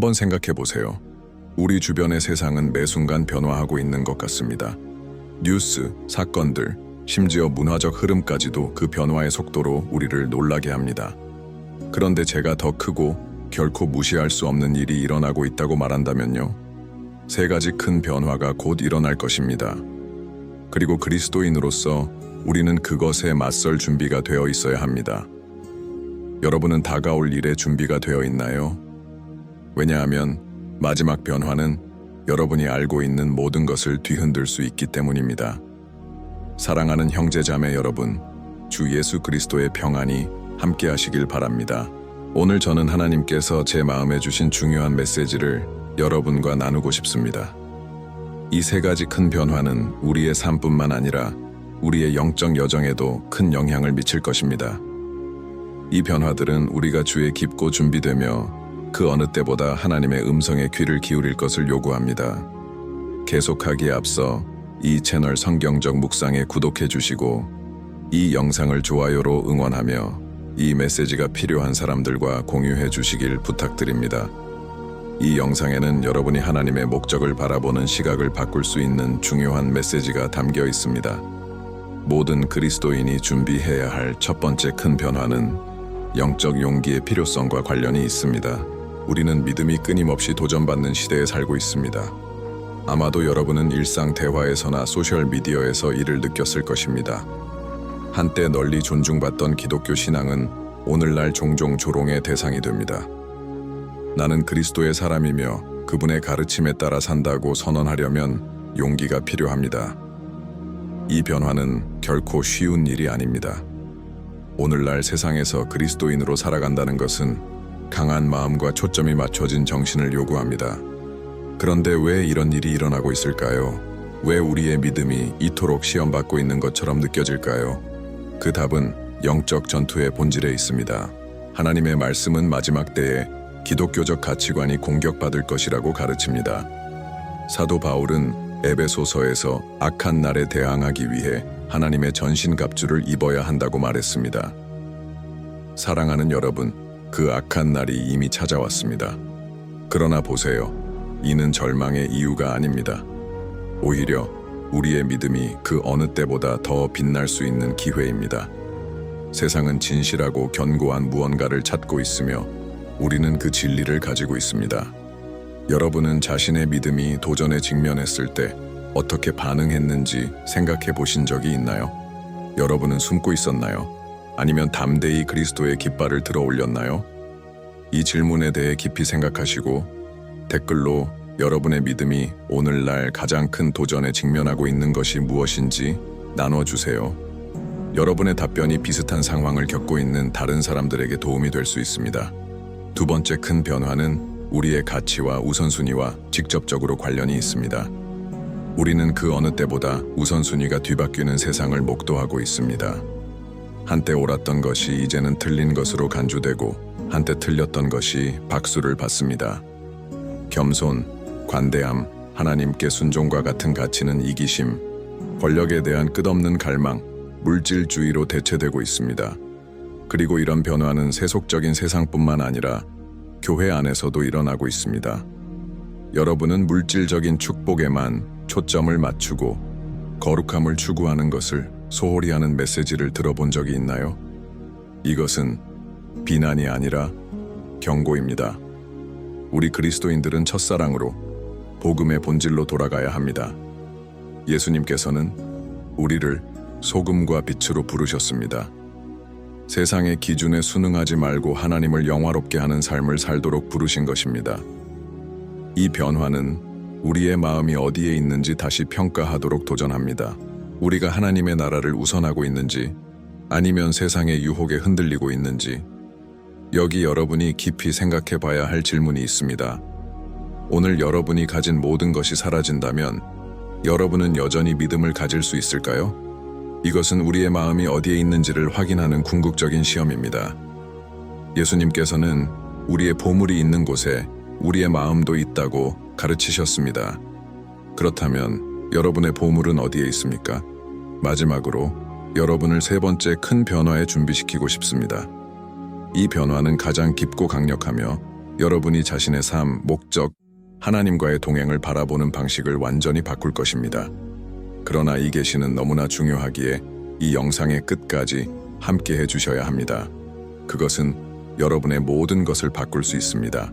한번 생각해 보세요. 우리 주변의 세상은 매 순간 변화하고 있는 것 같습니다. 뉴스, 사건들, 심지어 문화적 흐름까지도 그 변화의 속도로 우리를 놀라게 합니다. 그런데 제가 더 크고 결코 무시할 수 없는 일이 일어나고 있다고 말한다면요. 세 가지 큰 변화가 곧 일어날 것입니다. 그리고 그리스도인으로서 우리는 그것에 맞설 준비가 되어 있어야 합니다. 여러분은 다가올 일에 준비가 되어 있나요? 왜냐하면 마지막 변화는 여러분이 알고 있는 모든 것을 뒤흔들 수 있기 때문입니다. 사랑하는 형제자매 여러분, 주 예수 그리스도의 평안이 함께 하시길 바랍니다. 오늘 저는 하나님께서 제 마음에 주신 중요한 메시지를 여러분과 나누고 싶습니다. 이 세 가지 큰 변화는 우리의 삶뿐만 아니라 우리의 영적 여정에도 큰 영향을 미칠 것입니다. 이 변화들은 우리가 주에 깊고 준비되며 그 어느 때보다 하나님의 음성에 귀를 기울일 것을 요구합니다. 계속하기에 앞서 이 채널 성경적 묵상에 구독해 주시고 이 영상을 좋아요로 응원하며 이 메시지가 필요한 사람들과 공유해 주시길 부탁드립니다. 이 영상에는 여러분이 하나님의 목적을 바라보는 시각을 바꿀 수 있는 중요한 메시지가 담겨 있습니다. 모든 그리스도인이 준비해야 할 첫 번째 큰 변화는 영적 용기의 필요성과 관련이 있습니다. 우리는 믿음이 끊임없이 도전받는 시대에 살고 있습니다. 아마도 여러분은 일상 대화에서나 소셜미디어에서 이를 느꼈을 것입니다. 한때 널리 존중받던 기독교 신앙은 오늘날 종종 조롱의 대상이 됩니다. 나는 그리스도의 사람이며 그분의 가르침에 따라 산다고 선언하려면 용기가 필요합니다. 이 변화는 결코 쉬운 일이 아닙니다. 오늘날 세상에서 그리스도인으로 살아간다는 것은 강한 마음과 초점이 맞춰진 정신을 요구합니다. 그런데 왜 이런 일이 일어나고 있을까요? 왜 우리의 믿음이 이토록 시험받고 있는 것처럼 느껴질까요? 그 답은 영적 전투의 본질에 있습니다. 하나님의 말씀은 마지막 때에 기독교적 가치관이 공격받을 것이라고 가르칩니다. 사도 바울은 에베소서에서 악한 날에 대항하기 위해 하나님의 전신갑주를 입어야 한다고 말했습니다. 사랑하는 여러분, 그 악한 날이 이미 찾아왔습니다. 그러나 보세요. 이는 절망의 이유가 아닙니다. 오히려 우리의 믿음이 그 어느 때보다 더 빛날 수 있는 기회입니다. 세상은 진실하고 견고한 무언가를 찾고 있으며 우리는 그 진리를 가지고 있습니다. 여러분은 자신의 믿음이 도전에 직면했을 때 어떻게 반응했는지 생각해 보신 적이 있나요? 여러분은 숨고 있었나요? 아니면 담대히 그리스도의 깃발을 들어 올렸나요? 이 질문에 대해 깊이 생각하시고 댓글로 여러분의 믿음이 오늘날 가장 큰 도전에 직면하고 있는 것이 무엇인지 나눠주세요. 여러분의 답변이 비슷한 상황을 겪고 있는 다른 사람들에게 도움이 될 수 있습니다. 두 번째 큰 변화는 우리의 가치와 우선순위와 직접적으로 관련이 있습니다. 우리는 그 어느 때보다 우선순위가 뒤바뀌는 세상을 목도하고 있습니다. 한때 옳았던 것이 이제는 틀린 것으로 간주되고 한때 틀렸던 것이 박수를 받습니다. 겸손, 관대함, 하나님께 순종과 같은 가치는 이기심, 권력에 대한 끝없는 갈망, 물질주의로 대체되고 있습니다. 그리고 이런 변화는 세속적인 세상뿐만 아니라 교회 안에서도 일어나고 있습니다. 여러분은 물질적인 축복에만 초점을 맞추고 거룩함을 추구하는 것을 소홀히 하는 메시지를 들어본 적이 있나요? 이것은 비난이 아니라 경고입니다. 우리 그리스도인들은 첫사랑으로 복음의 본질로 돌아가야 합니다. 예수님께서는 우리를 소금과 빛으로 부르셨습니다. 세상의 기준에 순응하지 말고 하나님을 영화롭게 하는 삶을 살도록 부르신 것입니다. 이 변화는 우리의 마음이 어디에 있는지 다시 평가하도록 도전합니다. 우리가 하나님의 나라를 우선하고 있는지 아니면 세상의 유혹에 흔들리고 있는지 여기 여러분이 깊이 생각해 봐야 할 질문이 있습니다. 오늘 여러분이 가진 모든 것이 사라진다면 여러분은 여전히 믿음을 가질 수 있을까요? 이것은 우리의 마음이 어디에 있는지를 확인하는 궁극적인 시험입니다. 예수님께서는 우리의 보물이 있는 곳에 우리의 마음도 있다고 가르치셨습니다. 그렇다면 여러분의 보물은 어디에 있습니까? 마지막으로 여러분을 세 번째 큰 변화에 준비시키고 싶습니다. 이 변화는 가장 깊고 강력하며 여러분이 자신의 삶, 목적, 하나님과의 동행을 바라보는 방식을 완전히 바꿀 것입니다. 그러나 이 계시는 너무나 중요하기에 이 영상의 끝까지 함께 해주셔야 합니다. 그것은 여러분의 모든 것을 바꿀 수 있습니다.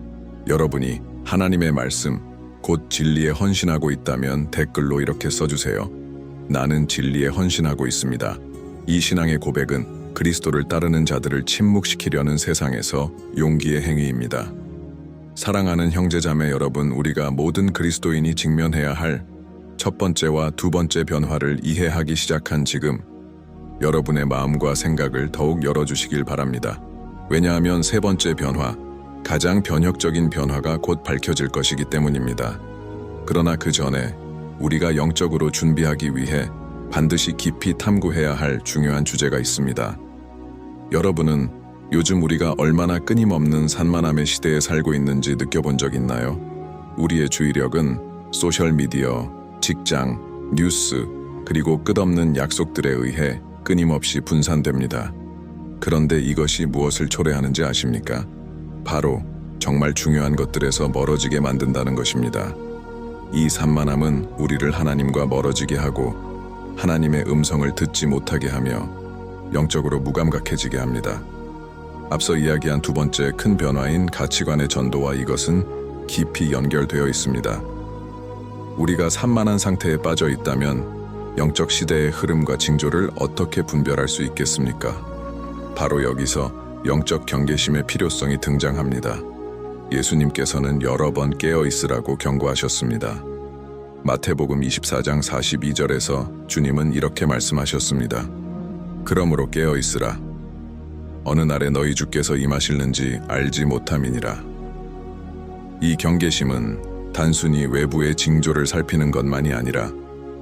여러분이 하나님의 말씀, 곧 진리에 헌신하고 있다면 댓글로 이렇게 써주세요. 나는 진리에 헌신하고 있습니다. 이 신앙의 고백은 그리스도를 따르는 자들을 침묵시키려는 세상에서 용기의 행위입니다. 사랑하는 형제자매 여러분, 우리가 모든 그리스도인이 직면해야 할 첫 번째와 두 번째 변화를 이해하기 시작한 지금, 여러분의 마음과 생각을 더욱 열어주시길 바랍니다. 왜냐하면 세 번째 변화, 가장 변혁적인 변화가 곧 밝혀질 것이기 때문입니다. 그러나 그 전에 우리가 영적으로 준비하기 위해 반드시 깊이 탐구해야 할 중요한 주제가 있습니다. 여러분은 요즘 우리가 얼마나 끊임없는 산만함의 시대에 살고 있는지 느껴본 적 있나요? 우리의 주의력은 소셜미디어, 직장, 뉴스, 그리고 끝없는 약속들에 의해 끊임없이 분산됩니다. 그런데 이것이 무엇을 초래하는지 아십니까? 바로 정말 중요한 것들에서 멀어지게 만든다는 것입니다. 이 산만함은 우리를 하나님과 멀어지게 하고 하나님의 음성을 듣지 못하게 하며 영적으로 무감각해지게 합니다. 앞서 이야기한 두 번째 큰 변화인 가치관의 전도와 이것은 깊이 연결되어 있습니다. 우리가 산만한 상태에 빠져 있다면 영적 시대의 흐름과 징조를 어떻게 분별할 수 있겠습니까? 바로 여기서 영적 경계심의 필요성이 등장합니다. 예수님께서는 여러 번 깨어 있으라고 경고하셨습니다. 마태복음 24장 42절에서 주님은 이렇게 말씀하셨습니다. 그러므로 깨어 있으라. 어느 날에 너희 주께서 임하실는지 알지 못함이니라. 이 경계심은 단순히 외부의 징조를 살피는 것만이 아니라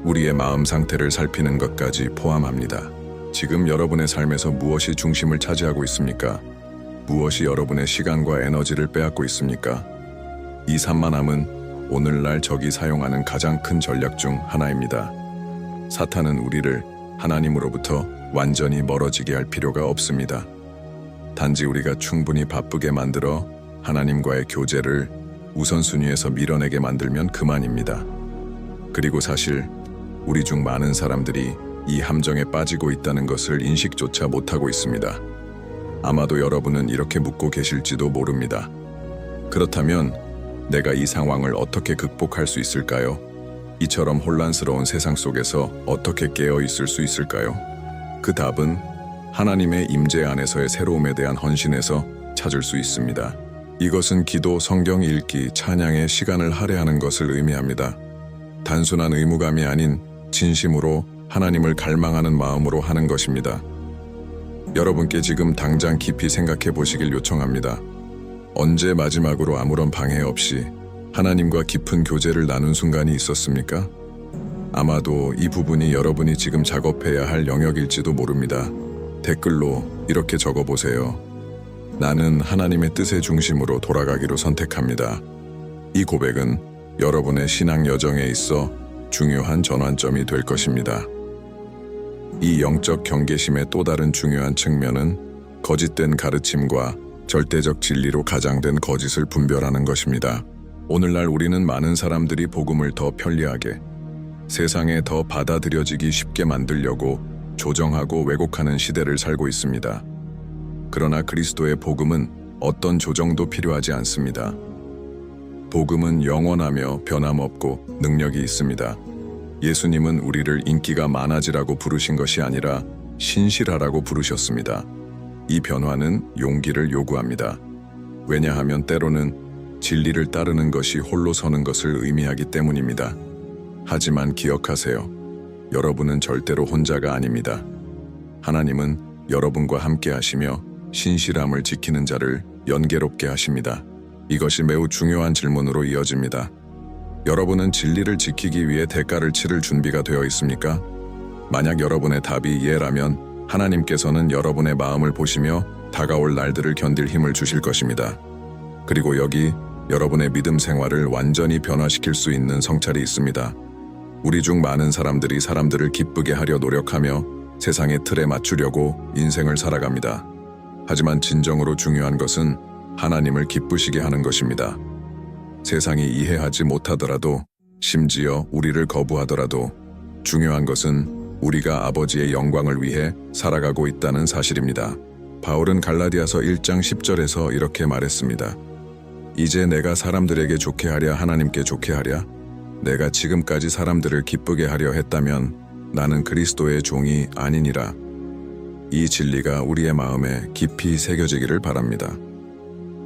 우리의 마음 상태를 살피는 것까지 포함합니다. 지금 여러분의 삶에서 무엇이 중심을 차지하고 있습니까? 무엇이 여러분의 시간과 에너지를 빼앗고 있습니까? 이 산만함은 오늘날 적이 사용하는 가장 큰 전략 중 하나입니다. 사탄은 우리를 하나님으로부터 완전히 멀어지게 할 필요가 없습니다. 단지 우리가 충분히 바쁘게 만들어 하나님과의 교제를 우선순위에서 밀어내게 만들면 그만입니다. 그리고 사실 우리 중 많은 사람들이 이 함정에 빠지고 있다는 것을 인식조차 못하고 있습니다. 아마도 여러분은 이렇게 묻고 계실지도 모릅니다. 그렇다면 내가 이 상황을 어떻게 극복할 수 있을까요? 이처럼 혼란스러운 세상 속에서 어떻게 깨어 있을 수 있을까요? 그 답은 하나님의 임재 안에서의 새로움에 대한 헌신에서 찾을 수 있습니다. 이것은 기도, 성경 읽기, 찬양의 시간을 할애하는 것을 의미합니다. 단순한 의무감이 아닌 진심으로 하나님을 갈망하는 마음으로 하는 것입니다. 여러분께 지금 당장 깊이 생각해 보시길 요청합니다. 언제 마지막으로 아무런 방해 없이 하나님과 깊은 교제를 나눈 순간이 있었습니까? 아마도 이 부분이 여러분이 지금 작업해야 할 영역일지도 모릅니다. 댓글로 이렇게 적어보세요. 나는 하나님의 뜻의 중심으로 돌아가기로 선택합니다. 이 고백은 여러분의 신앙 여정에 있어 중요한 전환점이 될 것입니다. 이 영적 경계심의 또 다른 중요한 측면은 거짓된 가르침과 절대적 진리로 가장된 거짓을 분별하는 것입니다. 오늘날 우리는 많은 사람들이 복음을 더 편리하게, 세상에 더 받아들여지기 쉽게 만들려고 조정하고 왜곡하는 시대를 살고 있습니다. 그러나 그리스도의 복음은 어떤 조정도 필요하지 않습니다. 복음은 영원하며 변함없고 능력이 있습니다. 예수님은 우리를 인기가 많아지라고 부르신 것이 아니라 신실하라고 부르셨습니다. 이 변화는 용기를 요구합니다. 왜냐하면 때로는 진리를 따르는 것이 홀로 서는 것을 의미하기 때문입니다. 하지만 기억하세요. 여러분은 절대로 혼자가 아닙니다. 하나님은 여러분과 함께 하시며 신실함을 지키는 자를 연계롭게 하십니다. 이것이 매우 중요한 질문으로 이어집니다. 여러분은 진리를 지키기 위해 대가를 치를 준비가 되어 있습니까? 만약 여러분의 답이 예라면 하나님께서는 여러분의 마음을 보시며 다가올 날들을 견딜 힘을 주실 것입니다. 그리고 여기 여러분의 믿음 생활을 완전히 변화시킬 수 있는 성찰이 있습니다. 우리 중 많은 사람들이 사람들을 기쁘게 하려 노력하며 세상의 틀에 맞추려고 인생을 살아갑니다. 하지만 진정으로 중요한 것은 하나님을 기쁘시게 하는 것입니다. 세상이 이해하지 못하더라도, 심지어 우리를 거부하더라도 중요한 것은 우리가 아버지의 영광을 위해 살아가고 있다는 사실입니다. 바울은 갈라디아서 1장 10절에서 이렇게 말했습니다. 이제 내가 사람들에게 좋게 하랴 하나님께 좋게 하랴? 내가 지금까지 사람들을 기쁘게 하려 했다면 나는 그리스도의 종이 아니니라. 이 진리가 우리의 마음에 깊이 새겨지기를 바랍니다.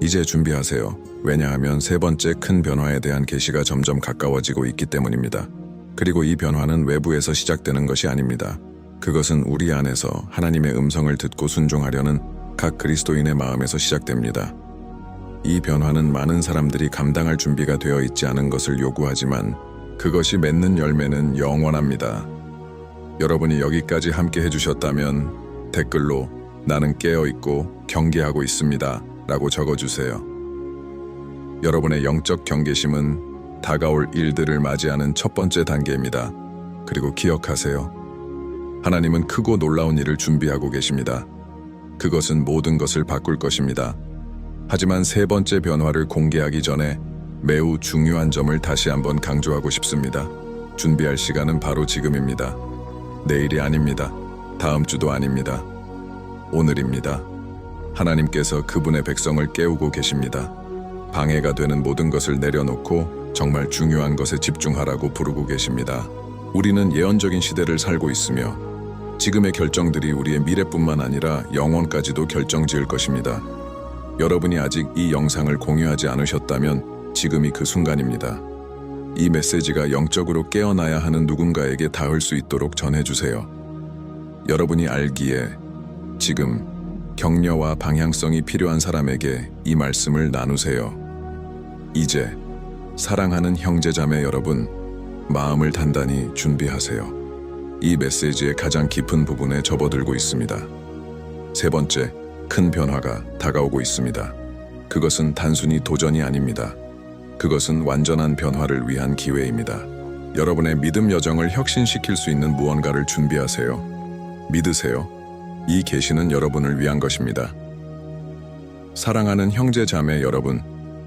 이제 준비하세요. 왜냐하면 세 번째 큰 변화에 대한 계시가 점점 가까워지고 있기 때문입니다. 그리고 이 변화는 외부에서 시작되는 것이 아닙니다. 그것은 우리 안에서 하나님의 음성을 듣고 순종하려는 각 그리스도인의 마음에서 시작됩니다. 이 변화는 많은 사람들이 감당할 준비가 되어 있지 않은 것을 요구하지만 그것이 맺는 열매는 영원합니다. 여러분이 여기까지 함께 해주셨다면 댓글로 나는 깨어있고 경계하고 있습니다 라고 적어주세요. 여러분의 영적 경계심은 다가올 일들을 맞이하는 첫 번째 단계입니다. 그리고 기억하세요. 하나님은 크고 놀라운 일을 준비하고 계십니다. 그것은 모든 것을 바꿀 것입니다. 하지만 세 번째 변화를 공개하기 전에 매우 중요한 점을 다시 한번 강조하고 싶습니다. 준비할 시간은 바로 지금입니다. 내일이 아닙니다. 다음 주도 아닙니다. 오늘입니다. 하나님께서 그분의 백성을 깨우고 계십니다. 방해가 되는 모든 것을 내려놓고 정말 중요한 것에 집중하라고 부르고 계십니다. 우리는 예언적인 시대를 살고 있으며 지금의 결정들이 우리의 미래뿐만 아니라 영원까지도 결정지을 것입니다. 여러분이 아직 이 영상을 공유하지 않으셨다면 지금이 그 순간입니다. 이 메시지가 영적으로 깨어나야 하는 누군가에게 닿을 수 있도록 전해주세요. 여러분이 알기에 지금 격려와 방향성이 필요한 사람에게 이 말씀을 나누세요. 이제 사랑하는 형제자매 여러분, 마음을 단단히 준비하세요. 이 메시지의 가장 깊은 부분에 접어들고 있습니다. 세 번째, 큰 변화가 다가오고 있습니다. 그것은 단순히 도전이 아닙니다. 그것은 완전한 변화를 위한 기회입니다. 여러분의 믿음 여정을 혁신시킬 수 있는 무언가를 준비하세요. 믿으세요. 이 계시는 여러분을 위한 것입니다. 사랑하는 형제 자매 여러분,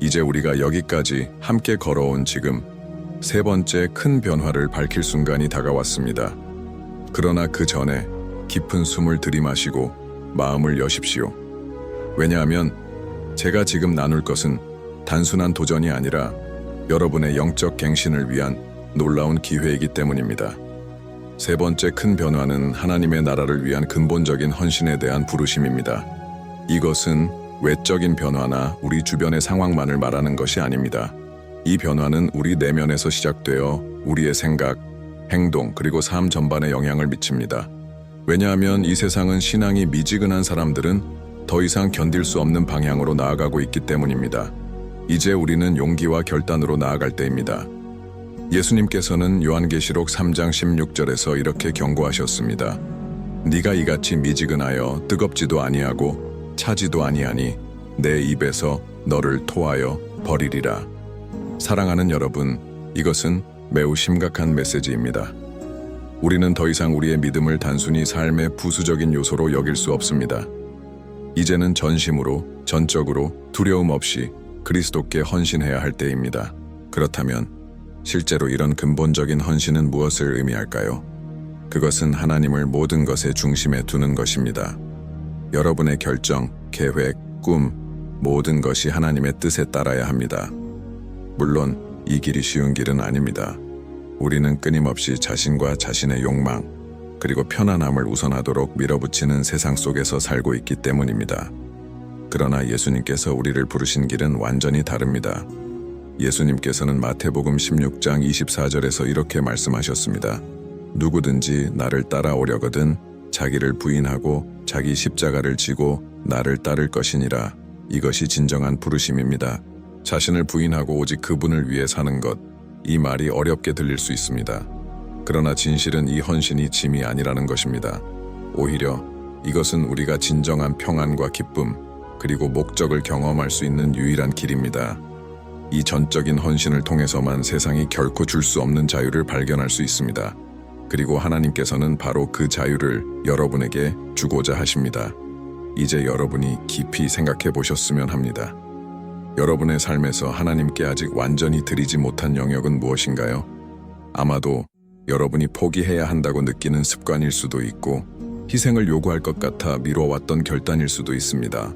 이제 우리가 여기까지 함께 걸어온 지금 세 번째 큰 변화를 밝힐 순간이 다가왔습니다. 그러나 그 전에 깊은 숨을 들이마시고 마음을 여십시오. 왜냐하면 제가 지금 나눌 것은 단순한 도전이 아니라 여러분의 영적 갱신을 위한 놀라운 기회이기 때문입니다. 세 번째 큰 변화는 하나님의 나라를 위한 근본적인 헌신에 대한 부르심입니다. 이것은 외적인 변화나 우리 주변의 상황만을 말하는 것이 아닙니다. 이 변화는 우리 내면에서 시작되어 우리의 생각, 행동, 그리고 삶 전반에 영향을 미칩니다. 왜냐하면 이 세상은 신앙이 미지근한 사람들은 더 이상 견딜 수 없는 방향으로 나아가고 있기 때문입니다. 이제 우리는 용기와 결단으로 나아갈 때입니다. 예수님께서는 요한계시록 3장 16절에서 이렇게 경고하셨습니다. 네가 이같이 미지근하여 뜨겁지도 아니하고 차지도 아니하니 내 입에서 너를 토하여 버리리라. 사랑하는 여러분, 이것은 매우 심각한 메시지입니다. 우리는 더 이상 우리의 믿음을 단순히 삶의 부수적인 요소로 여길 수 없습니다. 이제는 전심으로, 전적으로, 두려움 없이 그리스도께 헌신해야 할 때입니다. 그렇다면 실제로 이런 근본적인 헌신은 무엇을 의미할까요? 그것은 하나님을 모든 것의 중심에 두는 것입니다. 여러분의 결정, 계획, 꿈, 모든 것이 하나님의 뜻에 따라야 합니다. 물론 이 길이 쉬운 길은 아닙니다. 우리는 끊임없이 자신과 자신의 욕망, 그리고 편안함을 우선하도록 밀어붙이는 세상 속에서 살고 있기 때문입니다. 그러나 예수님께서 우리를 부르신 길은 완전히 다릅니다. 예수님께서는 마태복음 16장 24절에서 이렇게 말씀하셨습니다. 누구든지 나를 따라오려거든 자기를 부인하고 자기 십자가를 지고 나를 따를 것이니라. 이것이 진정한 부르심입니다. 자신을 부인하고 오직 그분을 위해 사는 것, 이 말이 어렵게 들릴 수 있습니다. 그러나 진실은 이 헌신이 짐이 아니라는 것입니다. 오히려 이것은 우리가 진정한 평안과 기쁨, 그리고 목적을 경험할 수 있는 유일한 길입니다. 이 전적인 헌신을 통해서만 세상이 결코 줄 수 없는 자유를 발견할 수 있습니다. 그리고 하나님께서는 바로 그 자유를 여러분에게 주고자 하십니다. 이제 여러분이 깊이 생각해 보셨으면 합니다. 여러분의 삶에서 하나님께 아직 완전히 드리지 못한 영역은 무엇인가요? 아마도 여러분이 포기해야 한다고 느끼는 습관일 수도 있고 희생을 요구할 것 같아 미뤄왔던 결단일 수도 있습니다.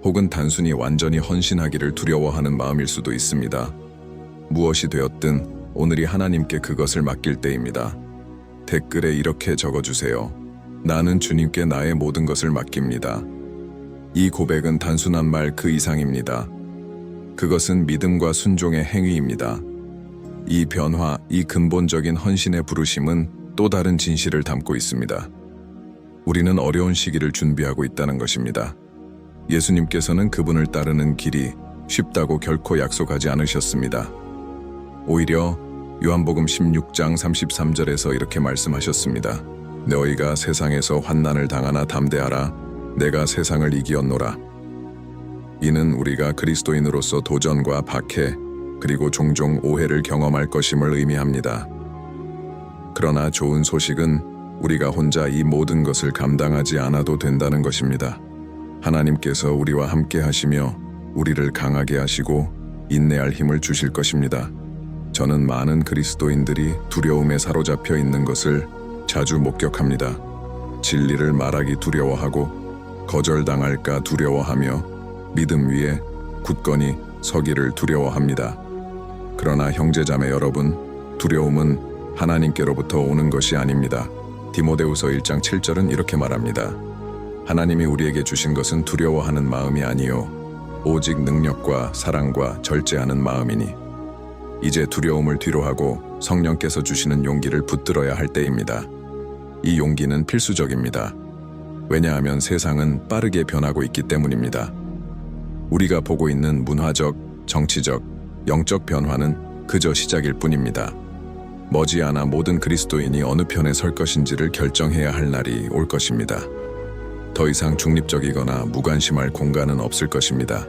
혹은 단순히 완전히 헌신하기를 두려워하는 마음일 수도 있습니다. 무엇이 되었든 오늘이 하나님께 그것을 맡길 때입니다. 댓글에 이렇게 적어주세요. 나는 주님께 나의 모든 것을 맡깁니다. 이 고백은 단순한 말 그 이상입니다. 그것은 믿음과 순종의 행위입니다. 이 변화, 이 근본적인 헌신의 부르심은 또 다른 진실을 담고 있습니다. 우리는 어려운 시기를 준비하고 있다는 것입니다. 예수님께서는 그분을 따르는 길이 쉽다고 결코 약속하지 않으셨습니다. 오히려 요한복음 16장 33절에서 이렇게 말씀하셨습니다. 너희가 세상에서 환난을 당하나 담대하라. 내가 세상을 이기었노라. 이는 우리가 그리스도인으로서 도전과 박해 그리고 종종 오해를 경험할 것임을 의미합니다. 그러나 좋은 소식은 우리가 혼자 이 모든 것을 감당하지 않아도 된다는 것입니다. 하나님께서 우리와 함께 하시며 우리를 강하게 하시고 인내할 힘을 주실 것입니다. 저는 많은 그리스도인들이 두려움에 사로잡혀 있는 것을 자주 목격합니다. 진리를 말하기 두려워하고 거절당할까 두려워하며 믿음 위에 굳건히 서기를 두려워합니다. 그러나 형제자매 여러분, 두려움은 하나님께로부터 오는 것이 아닙니다. 디모데후서 1장 7절은 이렇게 말합니다. 하나님이 우리에게 주신 것은 두려워하는 마음이 아니요 오직 능력과 사랑과 절제하는 마음이니 이제 두려움을 뒤로하고 성령께서 주시는 용기를 붙들어야 할 때입니다. 이 용기는 필수적입니다. 왜냐하면 세상은 빠르게 변하고 있기 때문입니다. 우리가 보고 있는 문화적, 정치적, 영적 변화는 그저 시작일 뿐입니다. 머지않아 모든 그리스도인이 어느 편에 설 것인지를 결정해야 할 날이 올 것입니다. 더 이상 중립적이거나 무관심할 공간은 없을 것입니다.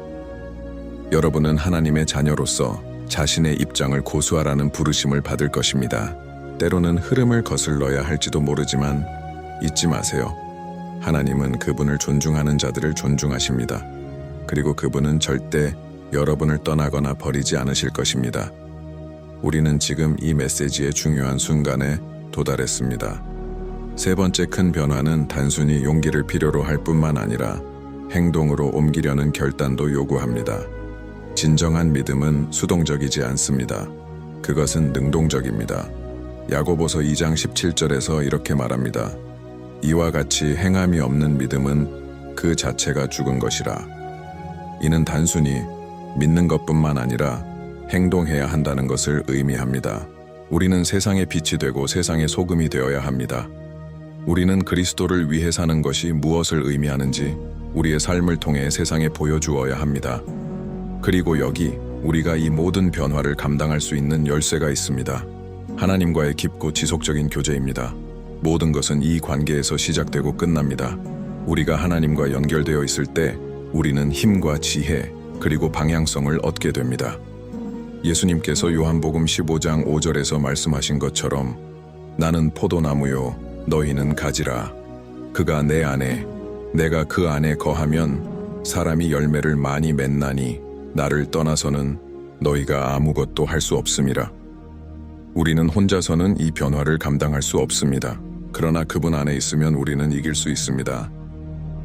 여러분은 하나님의 자녀로서 자신의 입장을 고수하라는 부르심을 받을 것입니다. 때로는 흐름을 거슬러야 할지도 모르지만 잊지 마세요. 하나님은 그분을 존중하는 자들을 존중하십니다. 그리고 그분은 절대 여러분을 떠나거나 버리지 않으실 것입니다. 우리는 지금 이 메시지의 중요한 순간에 도달했습니다. 세 번째 큰 변화는 단순히 용기를 필요로 할 뿐만 아니라 행동으로 옮기려는 결단도 요구합니다. 진정한 믿음은 수동적이지 않습니다. 그것은 능동적입니다. 야고보서 2장 17절에서 이렇게 말합니다. 이와 같이 행함이 없는 믿음은 그 자체가 죽은 것이라. 이는 단순히 믿는 것뿐만 아니라 행동해야 한다는 것을 의미합니다. 우리는 세상의 빛이 되고 세상의 소금이 되어야 합니다. 우리는 그리스도를 위해 사는 것이 무엇을 의미하는지 우리의 삶을 통해 세상에 보여주어야 합니다. 그리고 여기 우리가 이 모든 변화를 감당할 수 있는 열쇠가 있습니다. 하나님과의 깊고 지속적인 교제입니다. 모든 것은 이 관계에서 시작되고 끝납니다. 우리가 하나님과 연결되어 있을 때 우리는 힘과 지혜 그리고 방향성을 얻게 됩니다. 예수님께서 요한복음 15장 5절에서 말씀하신 것처럼 나는 포도나무요 너희는 가지라. 그가 내 안에 내가 그 안에 거하면 사람이 열매를 많이 맺나니 나를 떠나서는 너희가 아무것도 할 수 없음이라. 우리는 혼자서는 이 변화를 감당할 수 없습니다. 그러나 그분 안에 있으면 우리는 이길 수 있습니다.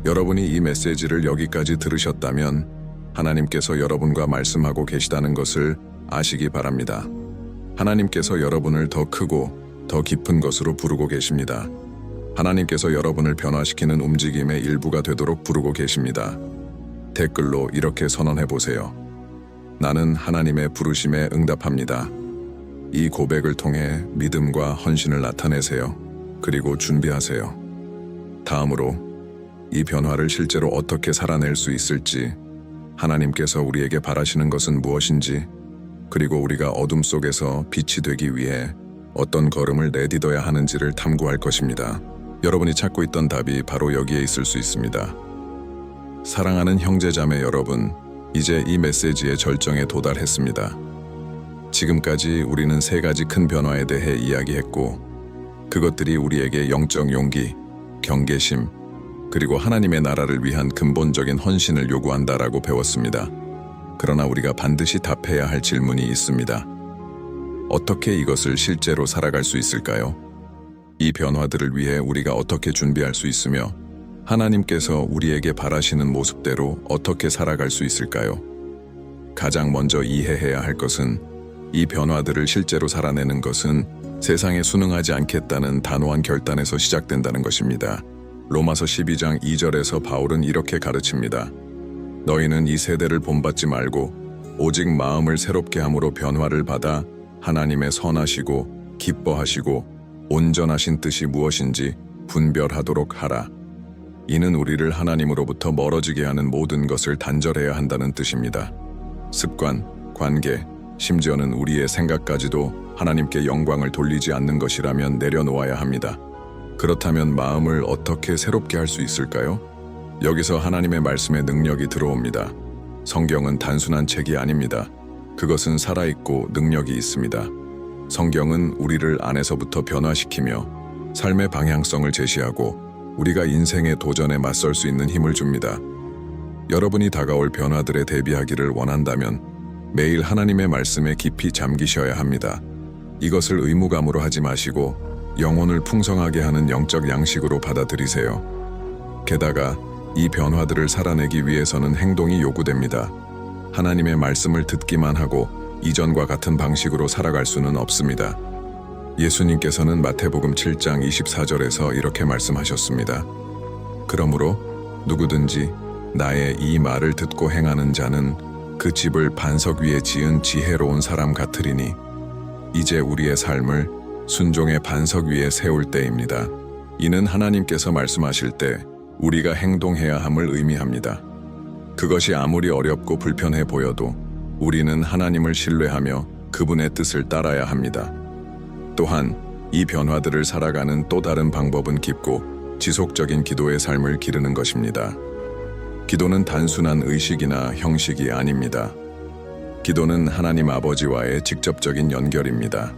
여러분이 이 메시지를 여기까지 들으셨다면 하나님께서 여러분과 말씀하고 계시다는 것을 아시기 바랍니다. 하나님께서 여러분을 더 크고 더 깊은 것으로 부르고 계십니다. 하나님께서 여러분을 변화시키는 움직임의 일부가 되도록 부르고 계십니다. 댓글로 이렇게 선언해 보세요. 나는 하나님의 부르심에 응답합니다. 이 고백을 통해 믿음과 헌신을 나타내세요. 그리고 준비하세요. 다음으로 이 변화를 실제로 어떻게 살아낼 수 있을지, 하나님께서 우리에게 바라시는 것은 무엇인지, 그리고 우리가 어둠 속에서 빛이 되기 위해 어떤 걸음을 내딛어야 하는지를 탐구할 것입니다. 여러분이 찾고 있던 답이 바로 여기에 있을 수 있습니다. 사랑하는 형제자매 여러분, 이제 이 메시지의 절정에 도달했습니다. 지금까지 우리는 세 가지 큰 변화에 대해 이야기했고, 그것들이 우리에게 영적 용기, 경계심, 그리고 하나님의 나라를 위한 근본적인 헌신을 요구한다라고 배웠습니다. 그러나 우리가 반드시 답해야 할 질문이 있습니다. 어떻게 이것을 실제로 살아갈 수 있을까요? 이 변화들을 위해 우리가 어떻게 준비할 수 있으며 하나님께서 우리에게 바라시는 모습대로 어떻게 살아갈 수 있을까요? 가장 먼저 이해해야 할 것은 이 변화들을 실제로 살아내는 것은 세상에 순응하지 않겠다는 단호한 결단에서 시작된다는 것입니다. 로마서 12장 2절에서 바울은 이렇게 가르칩니다. 너희는 이 세대를 본받지 말고 오직 마음을 새롭게 함으로 변화를 받아 하나님의 선하시고 기뻐하시고 온전하신 뜻이 무엇인지 분별하도록 하라. 이는 우리를 하나님으로부터 멀어지게 하는 모든 것을 단절해야 한다는 뜻입니다. 습관, 관계, 심지어는 우리의 생각까지도 하나님께 영광을 돌리지 않는 것이라면 내려놓아야 합니다. 그렇다면 마음을 어떻게 새롭게 할 수 있을까요? 여기서 하나님의 말씀의 능력이 들어옵니다. 성경은 단순한 책이 아닙니다. 그것은 살아있고 능력이 있습니다. 성경은 우리를 안에서부터 변화시키며 삶의 방향성을 제시하고 우리가 인생의 도전에 맞설 수 있는 힘을 줍니다. 여러분이 다가올 변화들에 대비하기를 원한다면 매일 하나님의 말씀에 깊이 잠기셔야 합니다. 이것을 의무감으로 하지 마시고 영혼을 풍성하게 하는 영적 양식으로 받아들이세요. 게다가 이 변화들을 살아내기 위해서는 행동이 요구됩니다. 하나님의 말씀을 듣기만 하고 이전과 같은 방식으로 살아갈 수는 없습니다. 예수님께서는 마태복음 7장 24절에서 이렇게 말씀하셨습니다. 그러므로 누구든지 나의 이 말을 듣고 행하는 자는 그 집을 반석 위에 지은 지혜로운 사람 같으리니 이제 우리의 삶을 순종의 반석 위에 세울 때입니다. 이는 하나님께서 말씀하실 때 우리가 행동해야 함을 의미합니다. 그것이 아무리 어렵고 불편해 보여도 우리는 하나님을 신뢰하며 그분의 뜻을 따라야 합니다. 또한 이 변화들을 살아가는 또 다른 방법은 깊고 지속적인 기도의 삶을 기르는 것입니다. 기도는 단순한 의식이나 형식이 아닙니다. 기도는 하나님 아버지와의 직접적인 연결입니다.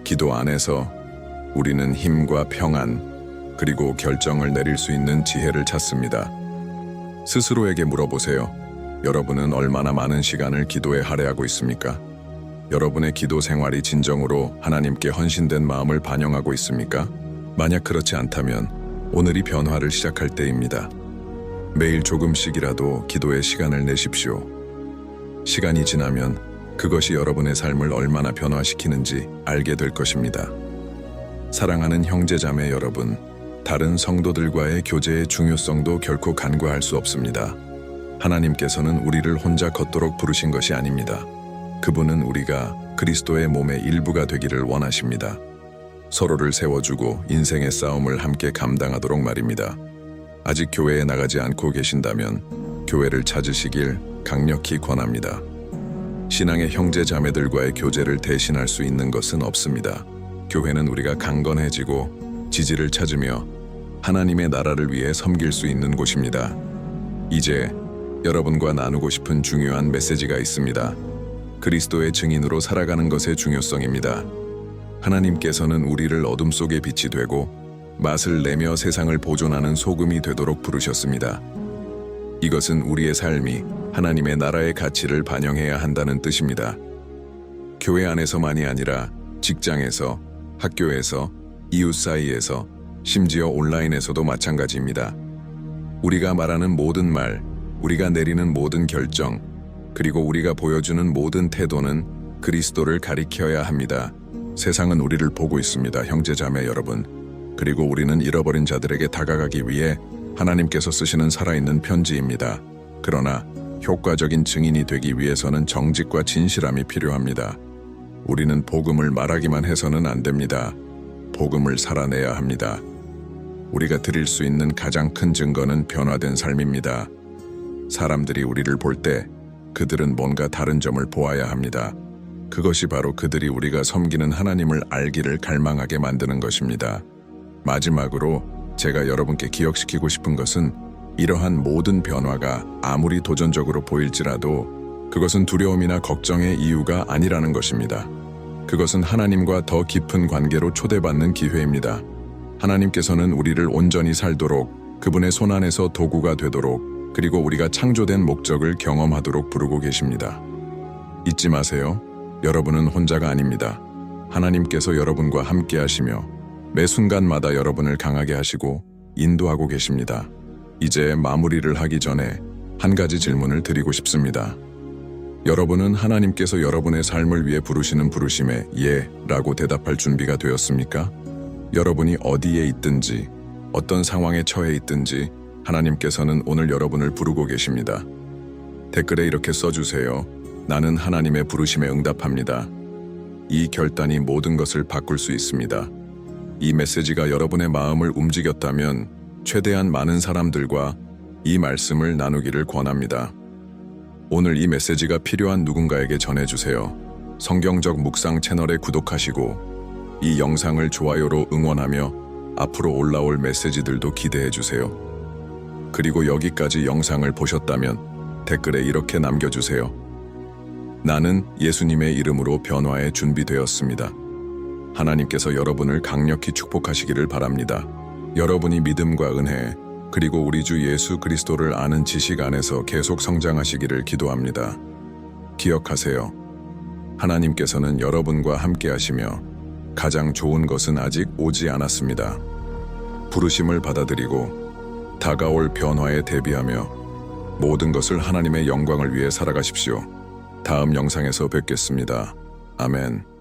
기도 안에서 우리는 힘과 평안, 그리고 결정을 내릴 수 있는 지혜를 찾습니다. 스스로에게 물어보세요. 여러분은 얼마나 많은 시간을 기도에 할애하고 있습니까? 여러분의 기도 생활이 진정으로 하나님께 헌신된 마음을 반영하고 있습니까? 만약 그렇지 않다면 오늘이 변화를 시작할 때입니다. 매일 조금씩이라도 기도에 시간을 내십시오. 시간이 지나면 그것이 여러분의 삶을 얼마나 변화시키는지 알게 될 것입니다. 사랑하는 형제자매 여러분, 다른 성도들과의 교제의 중요성도 결코 간과할 수 없습니다. 하나님께서는 우리를 혼자 걷도록 부르신 것이 아닙니다. 그분은 우리가 그리스도의 몸의 일부가 되기를 원하십니다. 서로를 세워주고 인생의 싸움을 함께 감당하도록 말입니다. 아직 교회에 나가지 않고 계신다면 교회를 찾으시길 강력히 권합니다. 신앙의 형제 자매들과의 교제를 대신할 수 있는 것은 없습니다. 교회는 우리가 강건해지고 지지를 찾으며 하나님의 나라를 위해 섬길 수 있는 곳입니다. 이제 여러분과 나누고 싶은 중요한 메시지가 있습니다. 그리스도의 증인으로 살아가는 것의 중요성입니다. 하나님께서는 우리를 어둠 속의 빛이 되고 맛을 내며 세상을 보존하는 소금이 되도록 부르셨습니다. 이것은 우리의 삶이 하나님의 나라의 가치를 반영해야 한다는 뜻입니다. 교회 안에서만이 아니라 직장에서, 학교에서, 이웃 사이에서, 심지어 온라인에서도 마찬가지입니다. 우리가 말하는 모든 말, 우리가 내리는 모든 결정, 그리고 우리가 보여주는 모든 태도는 그리스도를 가리켜야 합니다. 세상은 우리를 보고 있습니다, 형제자매 여러분. 그리고 우리는 잃어버린 자들에게 다가가기 위해 하나님께서 쓰시는 살아있는 편지입니다. 그러나 효과적인 증인이 되기 위해서는 정직과 진실함이 필요합니다. 우리는 복음을 말하기만 해서는 안 됩니다. 복음을 살아내야 합니다. 우리가 드릴 수 있는 가장 큰 증거는 변화된 삶입니다. 사람들이 우리를 볼 때 그들은 뭔가 다른 점을 보아야 합니다. 그것이 바로 그들이 우리가 섬기는 하나님을 알기를 갈망하게 만드는 것입니다. 마지막으로 제가 여러분께 기억시키고 싶은 것은 이러한 모든 변화가 아무리 도전적으로 보일지라도 그것은 두려움이나 걱정의 이유가 아니라는 것입니다. 그것은 하나님과 더 깊은 관계로 초대받는 기회입니다. 하나님께서는 우리를 온전히 살도록, 그분의 손안에서 도구가 되도록, 그리고 우리가 창조된 목적을 경험하도록 부르고 계십니다. 잊지 마세요. 여러분은 혼자가 아닙니다. 하나님께서 여러분과 함께 하시며 매 순간마다 여러분을 강하게 하시고 인도하고 계십니다. 이제 마무리를 하기 전에 한 가지 질문을 드리고 싶습니다. 여러분은 하나님께서 여러분의 삶을 위해 부르시는 부르심에 예라고 대답할 준비가 되었습니까? 여러분이 어디에 있든지 어떤 상황에 처해 있든지 하나님께서는 오늘 여러분을 부르고 계십니다. 댓글에 이렇게 써주세요. 나는 하나님의 부르심에 응답합니다. 이 결단이 모든 것을 바꿀 수 있습니다. 이 메시지가 여러분의 마음을 움직였다면 최대한 많은 사람들과 이 말씀을 나누기를 권합니다. 오늘 이 메시지가 필요한 누군가에게 전해주세요. 성경적 묵상 채널에 구독하시고 이 영상을 좋아요로 응원하며 앞으로 올라올 메시지들도 기대해주세요. 그리고 여기까지 영상을 보셨다면 댓글에 이렇게 남겨주세요. 나는 예수님의 이름으로 변화에 준비되었습니다. 하나님께서 여러분을 강력히 축복하시기를 바랍니다. 여러분이 믿음과 은혜, 그리고 우리 주 예수 그리스도를 아는 지식 안에서 계속 성장하시기를 기도합니다. 기억하세요. 하나님께서는 여러분과 함께 하시며 가장 좋은 것은 아직 오지 않았습니다. 부르심을 받아들이고 다가올 변화에 대비하며 모든 것을 하나님의 영광을 위해 살아가십시오. 다음 영상에서 뵙겠습니다. 아멘.